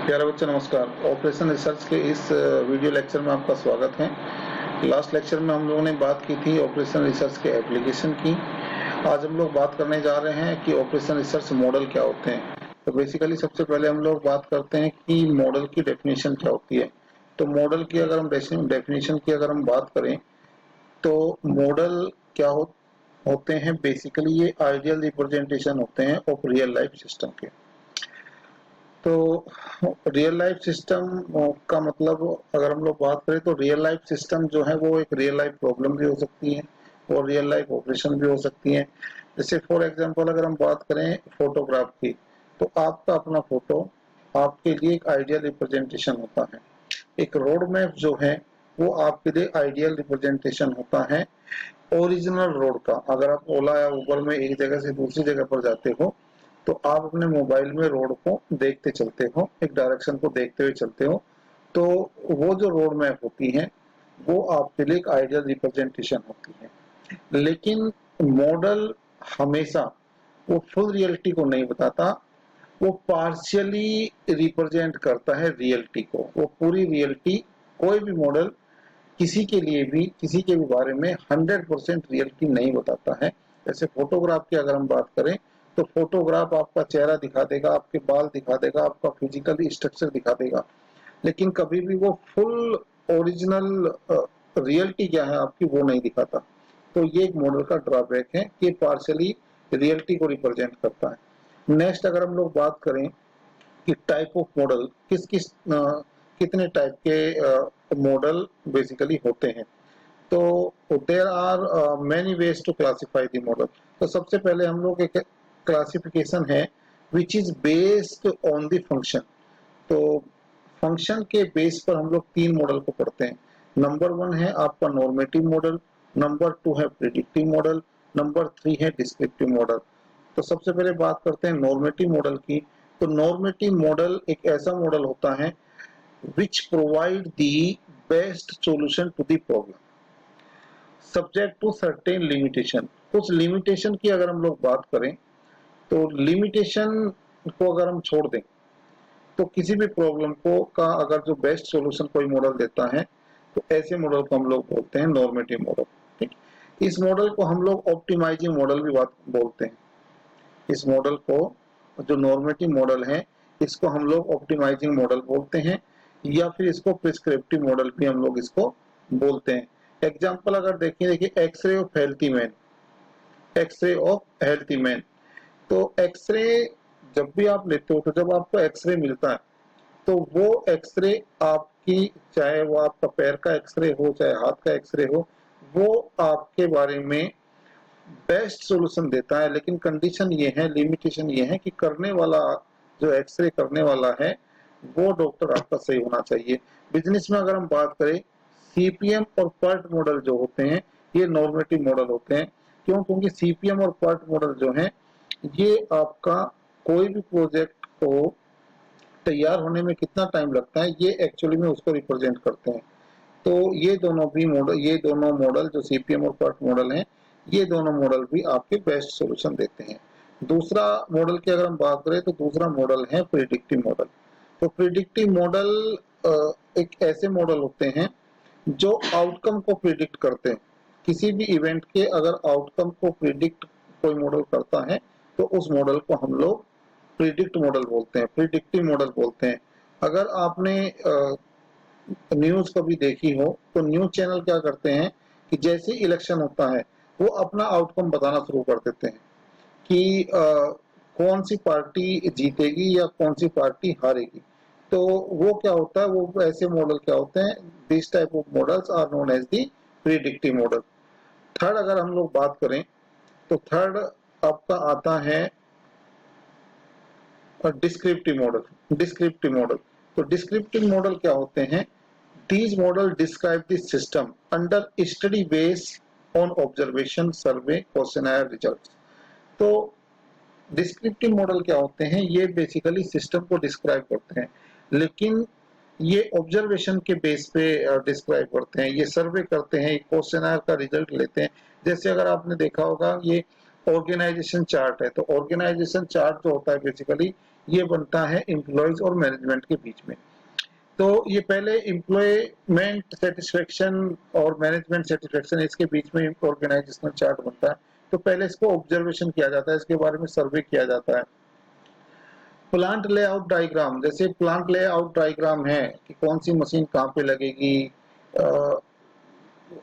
प्यारे बच्चों नमस्कार। ऑपरेशन रिसर्च के इस वीडियो लेक्चर में आपका स्वागत है। लास्ट लेक्चर में हम लोगों ने बात की थी ऑपरेशन रिसर्च के एप्लीकेशन की। आज हम लोग बात करने जा रहे हैं कि ऑपरेशन रिसर्च मॉडल क्या होते हैं। तो बेसिकली सबसे पहले हम लोग बात करते हैं कि मॉडल की डेफिनेशन क्या होती है। तो मॉडल की अगर हम डेफिनेशन की अगर हम बात करें तो मॉडल क्या होते हैं। बेसिकली ये आइडियल रिप्रेजेंटेशन होते हैं ऑफ रियल लाइफ सिस्टम के। तो रियल लाइफ सिस्टम का मतलब अगर हम लोग बात करें तो रियल लाइफ सिस्टम जो है वो एक रियल लाइफ प्रॉब्लम भी हो सकती है और रियल लाइफ ऑपरेशन भी हो सकती है। जैसे फॉर एग्जांपल अगर हम बात करें फोटोग्राफ की, तो आपका अपना फोटो आपके लिए एक आइडियल रिप्रेजेंटेशन होता है। एक रोड मैप जो है वो आपके लिए आइडियल रिप्रेजेंटेशन होता है ओरिजिनल रोड का। अगर आप ओला या उबर में एक जगह से दूसरी जगह पर जाते हो तो आप अपने मोबाइल में रोड को देखते चलते हो, एक डायरेक्शन को देखते हुए चलते हो। तो वो जो रोड मैप होती है वो आपके लिए एक आइडियल रिप्रेजेंटेशन होती है। लेकिन मॉडल हमेशा वो फुल रियलिटी को नहीं बताता, वो पार्शियली रिप्रेजेंट करता है रियलिटी को। वो पूरी रियलिटी कोई भी मॉडल किसी के लिए भी किसी के भी बारे में 100% रियलिटी नहीं बताता है। जैसे फोटोग्राफ की अगर हम बात करें तो फोटोग्राफ आपका चेहरा दिखा देगा, आपके बाल दिखा देगा, आपका फिजिकल स्ट्रक्चर दिखा देगा, लेकिन कभी भी वो फुल ओरिजिनल रियलिटी क्या है आपकी वो नहीं दिखाता। तो ये एक मॉडल का ड्रॉबैक है कि पार्शियली रियलिटी को रिप्रेजेंट करता है। नेक्स्ट अगर हम लोग बात करें कि टाइप ऑफ मॉडल किस किस कितने टाइप के मॉडल बेसिकली होते हैं, तो there are many ways to classify the model. तो सबसे पहले हम लोग एक क्लासिफिकेशन है which is based on the function. तो फंक्शन के बेस पर हम लोग तीन मॉडल को पढ़ते हैं। नंबर वन है आपका नॉर्मेटिव मॉडल, नंबर टू है प्रिडिक्टिव मॉडल, नंबर थ्री है डिस्क्रिप्टिव मॉडल। तो सबसे पहले बात करते हैं नॉर्मेटिव मॉडल की। तो नॉर्मेटिव मॉडल एक ऐसा मॉडल होता है which provide the best solution to the problem subject to certain limitation. कुछ लिमिटेशन की अगर हम लोग बात करें तो लिमिटेशन को अगर हम छोड़ दें तो किसी भी प्रॉब्लम को का अगर जो बेस्ट सॉल्यूशन कोई मॉडल देता है तो ऐसे मॉडल को हम लोग बोलते हैं नॉर्मेटिव मॉडल। ठीक, इस मॉडल को हम लोग ऑप्टिमाइजिंग मॉडल भी बात बोलते हैं। इस मॉडल को जो नॉर्मेटिव मॉडल है इसको हम लोग ऑप्टिमाइजिंग मॉडल बोलते हैं या फिर इसको प्रिस्क्रिप्टिव मॉडल भी हम लोग इसको बोलते हैं। एग्जाम्पल अगर देखिए x-ray of healthy man, x-ray of healthy man. तो एक्सरे जब भी आप लेते हो तो जब आपको एक्सरे मिलता है तो वो एक्सरे आपकी, चाहे वो आपका पैर का एक्सरे हो चाहे हाथ का एक्सरे हो, वो आपके बारे में बेस्ट सॉल्यूशन देता है। लेकिन कंडीशन ये है, लिमिटेशन ये है कि करने वाला, जो एक्सरे करने वाला है वो डॉक्टर आपका सही होना चाहिए। बिजनेस में अगर हम बात करें सीपीएम और पर्ट मॉडल जो होते हैं ये नॉर्मेटिव मॉडल होते हैं। क्यों? क्योंकि सीपीएम और पर्ट मॉडल जो है ये आपका कोई भी प्रोजेक्ट को तैयार होने में कितना टाइम लगता है ये एक्चुअली में उसको रिप्रेजेंट करते हैं। तो ये दोनों भी मॉडल, ये दोनों मॉडल जो सीपीएम और पर्ट मॉडल हैं, ये दोनों मॉडल भी आपके बेस्ट सॉल्यूशन देते हैं। दूसरा मॉडल की अगर हम बात करें तो दूसरा मॉडल है प्रिडिक्टिव मॉडल। तो प्रिडिक्टिव मॉडल एक ऐसे मॉडल होते हैं जो आउटकम को प्रिडिक्ट करते हैं। किसी भी इवेंट के अगर आउटकम को प्रिडिक्ट कोई मॉडल करता है तो उस मॉडल को हम लोग प्रिडिक्ट मॉडल बोलते हैं, प्रिडिक्टिव मॉडल बोलते हैं। अगर आपने न्यूज कभी देखी हो तो न्यूज चैनल क्या करते हैं कि जैसे इलेक्शन होता है वो अपना आउटकम बताना शुरू कर देते हैं कि कौन सी पार्टी जीतेगी या कौन सी पार्टी हारेगी। तो वो क्या होता है, वो ऐसे मॉडल क्या होते हैं, this type of models are known as the predictive model. Third अगर हम लोग बात करें तो थर्ड आपका आता है डिस्क्रिप्टिव मॉडल। डिस्क्रिप्टिव मॉडल, तो डिस्क्रिप्टिव मॉडल क्या होते हैं? These models describe the system under study based on observation, survey, questionnaire results। तो डिस्क्रिप्टिव मॉडल क्या होते हैं? ये बेसिकली सिस्टम को डिस्क्राइब करते हैं, लेकिन ये ऑब्जर्वेशन के बेस पे डिस्क्राइब करते हैं, ये सर्वे करते हैं, क्वेश्चनर का रिजल्ट लेते हैं। जैसे अगर आपने देखा होगा ये ऑर्गेनाइजेशन चार्ट है, तो ऑर्गेनाइजेशन चार्ट जो होता है बेसिकली ये बनता है एम्प्लॉयज और मैनेजमेंट के बीच में। तो ये पहले एम्प्लॉयमेंट सेटिस्फेक्शन और मैनेजमेंट सेटिस्फेक्शन, इसके बीच में ऑर्गेनाइजेशनल चार्ट बनता है। तो पहले इसको ऑब्जर्वेशन किया जाता है, इसके बारे में सर्वे किया जाता है। प्लांट लेआउट डायग्राम, जैसे प्लांट लेआउट डायग्राम है कि कौन सी मशीन कहाँ पे लगेगी,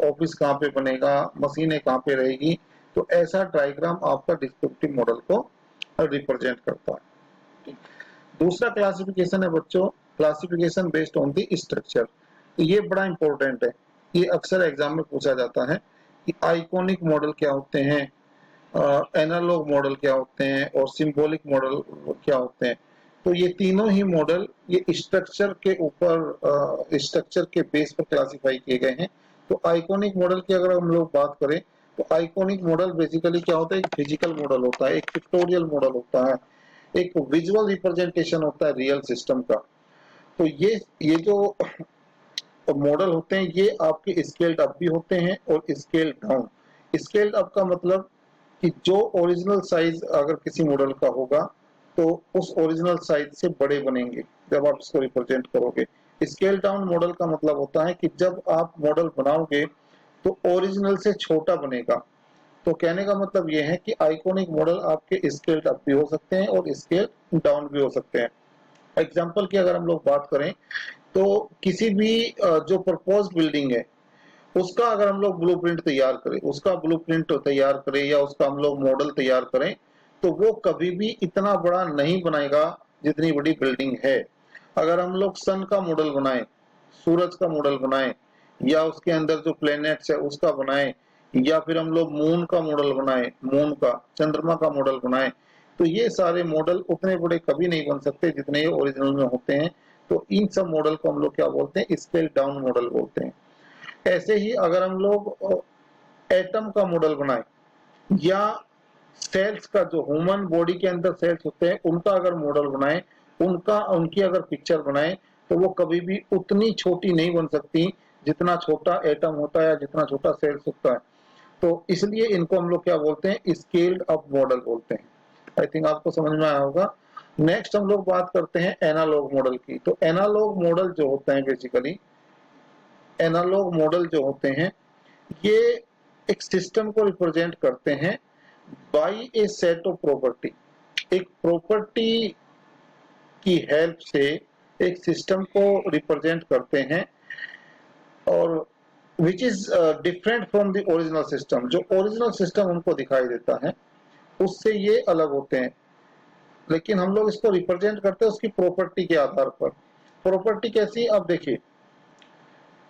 ऑफिस कहाँ पे बनेगा, मशीनें कहाँ पे रहेगी, तो ऐसा डायग्राम आपका डिस्क्रिप्टिव मॉडल को रिप्रेजेंट करता है। दूसरा क्लासिफिकेशन है बच्चों, classification based on the structure. ये बड़ा इंपॉर्टेंट है, ये अक्सर एग्जाम में पूछा जाता है कि आइकॉनिक मॉडल क्या होते हैं, एनालॉग मॉडल क्या होते हैं और सिंबॉलिक मॉडल क्या होते हैं। तो ये तीनों ही मॉडल ये स्ट्रक्चर के ऊपर, स्ट्रक्चर के बेस पर क्लासिफाई किए गए हैं। तो आइकॉनिक मॉडल की अगर हम लोग बात करें तो आइकॉनिक मॉडल बेसिकली क्या होता है, एक फिजिकल मॉडल होता है, एक पिक्टोरियल मॉडल होता है, एक विजुअल रिप्रेजेंटेशन होता है रियल सिस्टम का। तो ये जो मॉडल होते हैं ये आपके स्केल्ड अप भी होते हैं और स्केल्ड डाउन। स्केल्ड अप का मतलब कि जो ओरिजिनल साइज अगर किसी मॉडल का होगा तो उस ओरिजिनल साइज से बड़े बनेंगे जब आप इसको रिप्रेजेंट करोगे। स्केल डाउन मॉडल का मतलब होता है कि जब आप मॉडल बनाओगे तो ओरिजिनल से छोटा बनेगा। तो कहने का मतलब ये है कि आइकॉनिक मॉडल आपके स्केल्ड अप भी हो सकते हैं और स्केल डाउन भी हो सकते हैं। एग्जाम्पल की अगर हम लोग बात करें तो किसी भी जो प्रपोज बिल्डिंग है उसका अगर हम लोग ब्लूप्रिंट तैयार करें, उसका ब्लूप्रिंट तैयार करें या उसका हम लोग मॉडल तैयार करें तो वो कभी भी इतना बड़ा नहीं बनेगा जितनी बड़ी बिल्डिंग है। अगर हम लोग सन का मॉडल बनाएं, सूरज का मॉडल बनाएं या उसके अंदर जो प्लैनेट्स है उसका बनाएं या फिर हम लोग मून का मॉडल बनाएं, मून का, चंद्रमा का मॉडल बनाएं, तो ये सारे मॉडल उतने बड़े कभी नहीं बन सकते जितने ये ओरिजिनल में होते हैं। तो इन सब मॉडल को हम लोग क्या बोलते हैं, स्केल डाउन मॉडल बोलते हैं। ऐसे ही अगर हम लोग एटम का मॉडल बनाएं या सेल्स का, जो ह्यूमन बॉडी के अंदर सेल्स होते हैं उनका अगर मॉडल बनाएं, उनकी अगर पिक्चर बनाएं तो वो कभी भी उतनी छोटी नहीं बन सकती जितना छोटा एटम होता है या जितना छोटा सेल्स होता है। तो इसलिए इनको हम लोग क्या बोलते हैं, स्केल्ड अप मॉडल बोलते हैं। आई थिंक आपको समझ में आया होगा। नेक्स्ट हम लोग बात करते हैं एनालॉग मॉडल की। तो एनालॉग मॉडल जो होते हैं बेसिकली, एनालॉग मॉडल जो होते हैं ये एक सिस्टम को रिप्रेजेंट करते हैं by a set of property. एक प्रॉपर्टी की हेल्प से एक सिस्टम को रिप्रेजेंट करते हैं और which is different from the original system. जो ओरिजिनल सिस्टम उनको दिखाई देता है उससे ये अलग होते हैं, लेकिन हम लोग इसको रिप्रेजेंट करते हैं उसकी प्रॉपर्टी के आधार पर। प्रॉपर्टी कैसी, आप देखिए,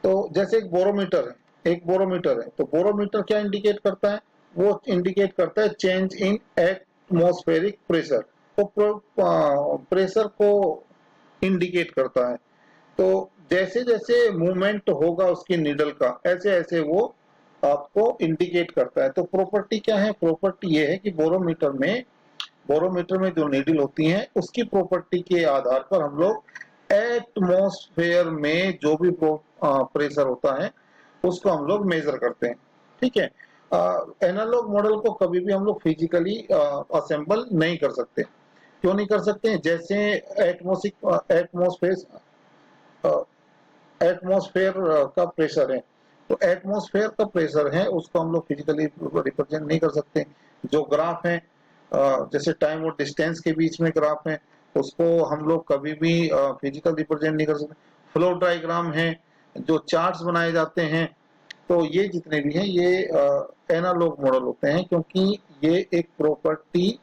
तो जैसे एक बोरोमीटर है, एक बोरोमीटर है, तो बोरोमीटर क्या इंडिकेट करता है, वो इंडिकेट करता है चेंज इन एटमॉस्फेरिक प्रेशर। तो प्रेशर को इंडिकेट करता है। तो जैसे जैसे मूवमेंट होगा उसकी नीडल का ऐसे ऐसे वो आपको इंडिकेट करता है। तो प्रॉपर्टी क्या है, प्रॉपर्टी ये है कि बोरोमीटर में जो नीडल होती है उसकी प्रॉपर्टी के आधार पर हम लोग एटमॉस्फेयर में जो भी प्रेशर होता है उसको हम लोग मेजर करते हैं। ठीक है। एनालॉग मॉडल को कभी भी हम लोग फिजिकली असेंबल नहीं कर सकते। क्यों नहीं कर सकते, जैसे एटमॉस्फेयर एटमॉस्फेयर का प्रेशर है, तो एटमॉस्फेयर का प्रेशर है उसको हम लोग फिजिकली रिप्रेजेंट नहीं कर सकते। जो ग्राफ है, जैसे टाइम और डिस्टेंस के बीच में ग्राफ है, उसको हम लोग कभी भी फिजिकल रिप्रेजेंट नहीं कर सकते। फ्लो डायग्राम है, जो चार्ट्स बनाए जाते हैं, तो ये जितने भी हैं ये एनालॉग मॉडल होते हैं क्योंकि ये एक प्रॉपर्टी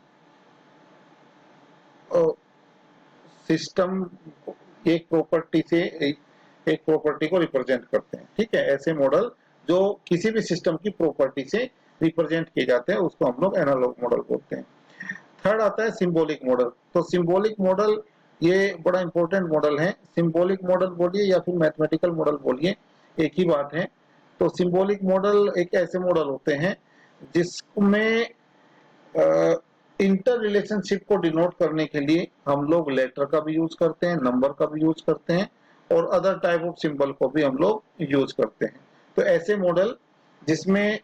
सिस्टम, एक प्रॉपर्टी से एक प्रॉपर्टी को रिप्रेजेंट करते हैं। ठीक है, ऐसे मॉडल जो किसी भी सिस्टम की प्रॉपर्टी से रिप्रेजेंट किए जाते हैं उसको हम लोग एनालॉग मॉडल बोलते हैं। थर्ड आता है सिंबॉलिक मॉडल। तो सिंबॉलिक मॉडल ये बड़ा इंपॉर्टेंट मॉडल है। सिंबॉलिक मॉडल बोलिए या फिर मैथमेटिकल मॉडल बोलिए, एक ही बात है। तो सिंबॉलिक मॉडल एक ऐसे मॉडल होते हैं जिसमें इंटर रिलेशनशिप को डिनोट करने के लिए हम लोग लेटर का भी यूज करते हैं, नंबर का भी यूज करते हैं और अदर टाइप ऑफ सिंबल को भी हम लोग यूज करते हैं। तो ऐसे मॉडल जिसमें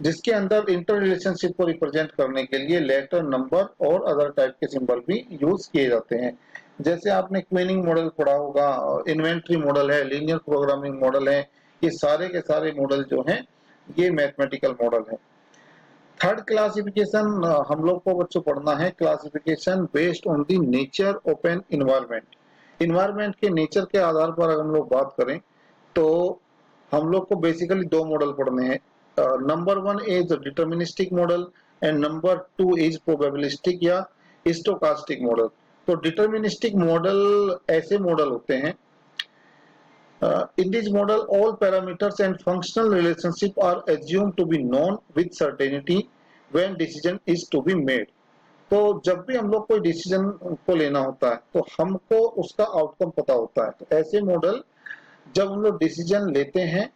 जिसके अंदर इंटर रिलेशनशिप को रिप्रेजेंट करने के लिए लेटर, नंबर और अदर टाइप के सिंबल भी यूज किए जाते हैं। जैसे आपने क्वीनिंग मॉडल पढ़ा होगा, इन्वेंट्री मॉडल है, लीनियर प्रोग्रामिंग मॉडल है, ये सारे के सारे मॉडल जो हैं ये मैथमेटिकल मॉडल है। थर्ड क्लासिफिकेशन हम लोग को बच्चों पढ़ना है, classification based on the nature of an environment. Environment के नेचर के आधार पर अगर हम लोग बात करें तो हम लोग को बेसिकली दो मॉडल पढ़ने हैं। Number one is deterministic model and number two is probabilistic या स्टोकास्टिक मॉडल। तो डिटर्मिनिस्टिक मॉडल ऐसे मॉडल होते हैं, in this model all parameters and functional relationship are assumed to be known with certainty when decision is to be made। तो जब भी हम लोग कोई डिसीजन को लेना होता है तो हमको उसका आउटकम पता होता है। तो ऐसे मॉडल जब हम लोग डिसीजन लेते हैं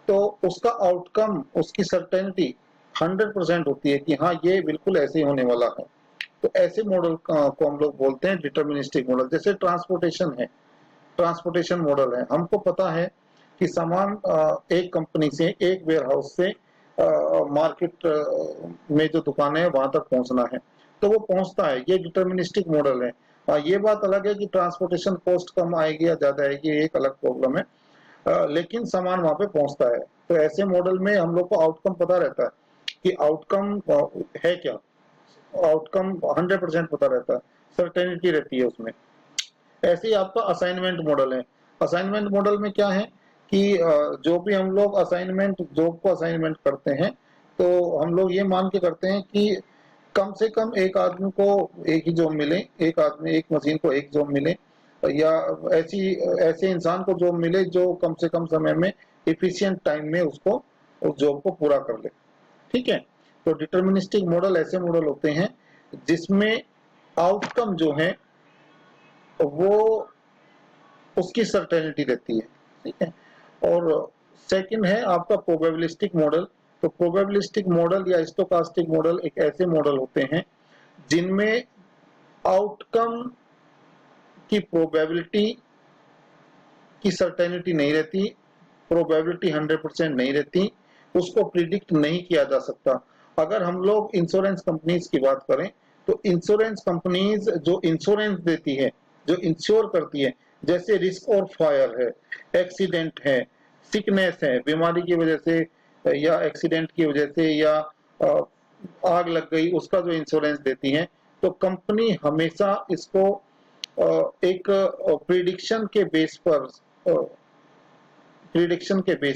तो उसका आउटकम, उसकी सर्टेनिटी 100% होती है कि हाँ ये बिल्कुल ऐसे ही होने वाला है। तो ऐसे मॉडल को हम लोग बोलते हैं डिटर्मिनिस्टिक मॉडल। जैसे ट्रांसपोर्टेशन है, ट्रांसपोर्टेशन मॉडल है, हमको पता है कि सामान एक कंपनी से, एक वेयर हाउस से मार्केट में जो दुकान है वहां तक पहुंचना है, तो वो पहुंचता है, ये डिटर्मिनिस्टिक मॉडल है। ये बात अलग है कि ट्रांसपोर्टेशन कॉस्ट कम आएगी या ज्यादा आएगी, ये एक अलग प्रॉब्लम है, लेकिन सामान वहां पे पहुंचता है। तो ऐसे मॉडल में हम लोग को आउटकम पता रहता है कि आउटकम है क्या, आउटकम 100% पता रहता है, सर्टेनिटी रहती है उसमें। ऐसे ही आपका असाइनमेंट मॉडल है। असाइनमेंट मॉडल में क्या है कि जो भी हम लोग असाइनमेंट, जॉब को असाइनमेंट करते हैं तो हम लोग ये मान के करते हैं कि कम से कम एक आदमी को एक ही जॉब मिले, एक आदमी, एक मशीन को एक जॉब मिले, या ऐसे इंसान को जॉब मिले जो कम से कम समय में इफिशिएंट टाइम में उसको उस जॉब को पूरा कर ले। ठीक है, तो डिटर्मिनिस्टिक मॉडल ऐसे मॉडल होते हैं जिसमें आउटकम जो है वो उसकी सर्टेनिटी रहती है। ठीक है, और सेकंड है आपका प्रोबेबिलिस्टिक मॉडल। तो प्रोबेबिलिस्टिक मॉडल या स्टोकास्टिक मॉडल एक ऐसे मॉडल होते हैं जिनमें आउटकम की प्रोबेबिलिटी की सर्टेनिटी नहीं रहती, प्रोबेबिलिटी 100% नहीं रहती, उसको प्रिडिक्ट नहीं किया जा सकता। अगर हम लोग इंश्योरेंस कंपनीज की बात करें तो इंश्योरेंस कंपनीज जो इंश्योरेंस देती है, जो इंश्योर करती है, जैसे रिस्क और फायर है, एक्सीडेंट है, सिकनेस है, बीमारी की वजह से या एक्सीडेंट की वजह से या आग लग गई, उसका जो इंश्योरेंस देती है, तो कंपनी हमेशा इसको एक प्रिडिक्शन के बेस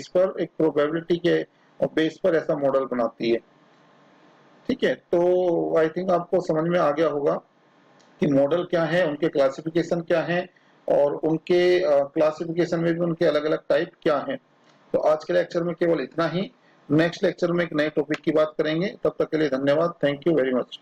पर, एक प्रोबेबिलिटी के बेस पर ऐसा मॉडल बनाती है। ठीक है, तो आई थिंक आपको समझ में आ गया होगा कि मॉडल क्या है, उनके क्लासिफिकेशन क्या है, और उनके क्लासिफिकेशन में भी उनके अलग अलग टाइप क्या हैं। तो आज के लेक्चर में केवल इतना ही। नेक्स्ट लेक्चर में एक नए टॉपिक की बात करेंगे, तब तक के लिए धन्यवाद। Thank you very much.